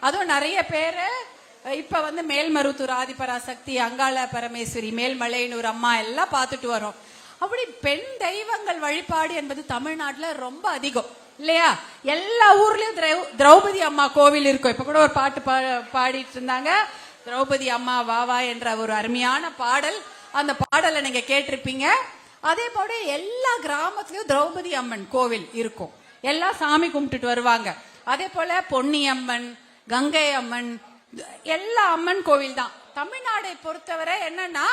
அதுவும் நிறைய பேரு இப்ப மேல்மருவத்தூர் ஆதிபராசக்தி, அங்காள பரமேஸ்வரி, மேல்மலையனூர் அம்மா எல்லாம் பார்த்துட்டு வரோம். அப்படி பெண் தெய்வங்கள் வழிபாடு என்பது தமிழ்நாட்டுல ரொம்ப அதிகம் இல்லையா? எல்லா ஊர்லயும் திரௌபதி அம்மா கோவில் இருக்கும். இப்ப கூட ஒரு பாட்டு பாடிட்டு இருந்தாங்க, திரௌபதி அம்மா வாவா என்ற ஒரு அருமையான பாடல். அந்த பாடலை நீங்க கேட்டிருப்பீங்க. அதே போல எல்லா கிராமத்திலயும் திரௌபதி அம்மன் கோவில் இருக்கும். எல்லாம் சாமி கும்பிட்டுட்டு வருவாங்க. அதே போல பொன்னியம்மன், கங்கை அம்மன், எல்லா அம்மன் கோவில் தான். தமிழ்நாடை பொறுத்தவரை என்னன்னா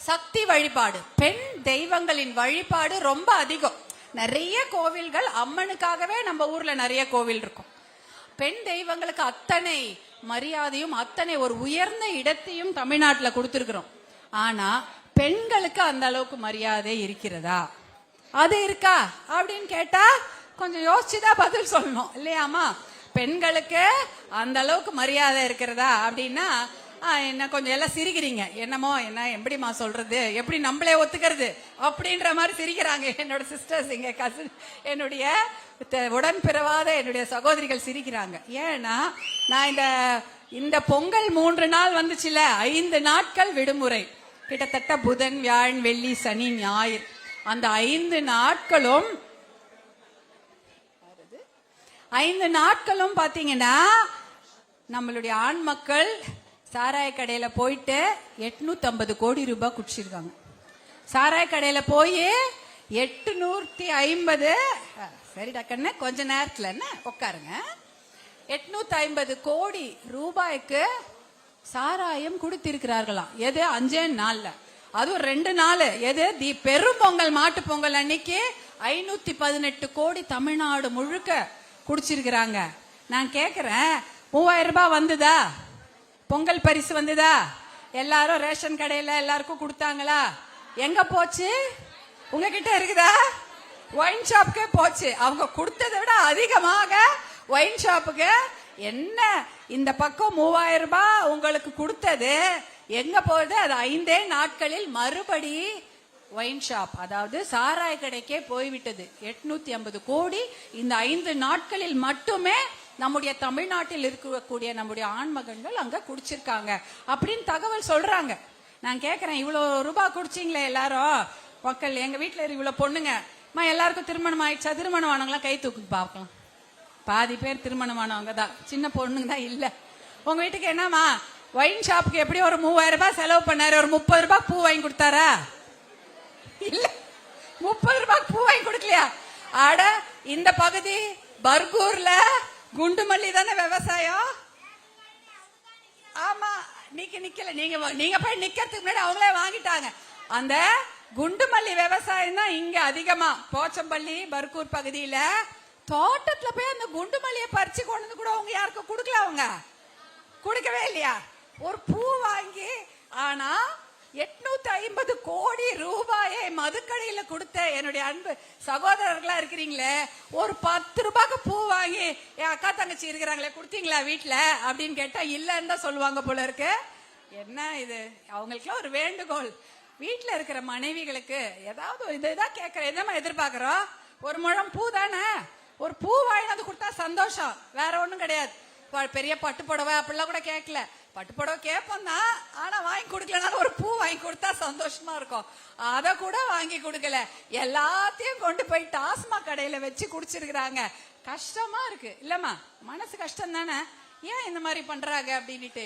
சக்தி வழிபாடு, பெண் தெய்வங்களின் வழிபாடு ரொம்ப அதிகம். நிறைய கோவில்கள் அம்மனுக்காகவே நம்ம ஊர்ல நிறைய கோவில் இருக்கும். பெண் தெய்வங்களுக்கு அத்தனை மரியாதையும் அத்தனை ஒரு உயர்ந்த இடத்தையும் தமிழ்நாட்டுல கொடுத்திருக்கிறோம். ஆனா பெண்களுக்கு அந்த அளவுக்கு மரியாதை இருக்கிறதா? அது இருக்கா அப்படின்னு கேட்டா கொஞ்சம் யோசிச்சுதான் பதில் சொல்லணும் இல்லையாமா? பெண்களுக்கு அந்த அளவுக்கு மரியாதை இருக்கிறதா அப்படின்னா என்ன கொஞ்சம் எல்லாம் சிரிக்கிறீங்க. என்னமோ என்ன எப்படிமா சொல்றது, எப்படி நம்மளே ஒத்துக்கிறது அப்படின்ற மாதிரி சிரிக்கிறாங்க. என்னோட சிஸ்டர்ஸ், எங்க கசின், என்னுடைய உடன் பிறவாத என்னுடைய சகோதரிகள் சிரிக்கிறாங்க. ஏன்னா நான் இந்த பொங்கல் 3 நாள் வந்துச்சுல, 5 நாட்கள் விடுமுறை, கிட்டத்தட்ட புதன், வியாழன், வெள்ளி, சனி, ஞாயிறு, அந்த 5 நாட்களும் பாத்தீங்கன்னா நம்மளுடைய ஆண் மக்கள் சாராய கடையில போயிட்டு 850 கோடி ரூபாய் குடிச்சிருக்காங்க. சாராய கடையில போய் 850, சரி டக்குன்னு கொஞ்ச நேரத்துல என்ன உட்காருங்க, 850 கோடி ரூபாய்க்கு சாராயம் குடித்திருக்கிறார்களாம். எது 5 நாள்ல, அதுவும் 2 நாள். எது பெரும் பொங்கல், மாட்டு பொங்கல் அன்னைக்கு 518 கோடி தமிழ்நாடு முழுக்க குடிச்சிருக்கிறாங்க. நான் கேக்குறேன், 3000 ரூபாய் வந்ததா? பொங்கல் பரிசு வந்ததா? எல்லாரும் ரேஷன் கடையில எல்லாருக்கும் கொடுத்தாங்களா? எங்க போச்சு? உங்ககிட்ட இருக்குதா? ஒயின் ஷாப்புக்கே போச்சு. அவங்க கொடுத்ததை விட அதிகமாக ஒயின் ஷாப்புக்கு. என்ன இந்த பக்கம் 3000 ரூபாய் உங்களுக்கு கொடுத்தது எங்க போகுது? அது 5 நாட்களில் மறுபடி ஒயின் ஷாப், அதாவது சாராய கடைக்கே போய்விட்டது. 850 கோடி இந்த 5 நாட்களில் மட்டுமே நம்முடைய தமிழ்நாட்டில் இருக்கக்கூடிய நம்முடைய ஆண்மகன்கள் அங்க குடிச்சிருக்காங்க அப்படின்னு தகவல் சொல்றாங்க. நான் கேக்குறேன், இவ்வளவு ரூபாய் குடிச்சிங்களே எல்லாரும் மக்கள், எங்க வீட்டுல இவ்வளவு பொண்ணுங்க, எல்லாருக்கும் திருமணம் ஆயிடுச்சா? திருமணம் ஆனவங்களாம் கை தூக்கு பார்க்கலாம். பாதி பேர் திருமணமானவங்க தான், சின்ன பொண்ணுங்க தான் இல்ல. உங்க வீட்டுக்கு என்னமா ஒயின் ஷாப்புக்கு எப்படி ஒரு 3000 ரூபாய் செலவு பண்ணாரு? ஒரு 30 ரூபாய் பூ வாங்கி கொடுத்தாரா? இல்ல, 30 ரூபாய் பூ வாங்கி கொடுக்கலையா? ஆட இந்த பகுதி பர்கூர்ல குண்டுமல்லி தானே விவசாயம். ஆமா, நிக்கல, நீங்க போய் நிக்கிறதுக்கு முன்னாடி அவங்களே வாங்கிட்டாங்க. அந்த குண்டுமல்லி விவசாயம் தான் இங்க அதிகமா. போச்சம்பள்ளி, பர்கூர் பகுதியில தோட்டத்துல போய் அந்த குண்டுமல்லியை பறிச்சு கொண்டு வந்து கூட அவங்க யாருக்கும் கொடுக்கல. அவங்க கொடுக்கவே இல்லையா ஒரு பூ வாங்கி? ஆனா 850 கோடி ரூபாயை மதுக்கடையில கொடுத்த என்னுடைய அன்பு சகோதரர்களா இருக்கிறீங்களே, ஒரு 10 ரூபாய்க்கு பூ வாங்கி என் அக்கா தங்கச்சி இருக்கிறாங்களே கொடுத்தீங்களா வீட்டுல அப்படின்னு கேட்டா இல்லன்னு தான் சொல்லுவாங்க போல இருக்கு. என்ன இது? அவங்களுக்குலாம் ஒரு வேண்டுகோள், வீட்டுல இருக்கிற மனைவிகளுக்கு ஏதாவது ஒரு இதுதான் கேட்கற, எதமா எதிர்பார்க்கிறோம்? ஒரு முழம் பூ தானே, ஒரு பூ வாங்கினது கொடுத்தா சந்தோஷம், வேற ஒண்ணும் கிடையாது. பெரிய பட்டு புடவை அப்படிலாம் கூட கேட்கல. பட்டு புடவை கேட்போம் தான், ஆனா வாங்கி கொடுக்கலனாலும் ஒரு பூ வாங்கி கொடுத்தா சந்தோஷமா இருக்கும். அத கூட வாங்கி கொடுக்கல, எல்லாத்தையும் கொண்டு போய் டாஸ்மாக் கடையில வச்சு குடிச்சிருக்கிறாங்க. கஷ்டமா இருக்கு இல்லம்மா? மனசு கஷ்டம் தானே? ஏன் இந்த மாதிரி பண்றாங்க அப்படின்ட்டு.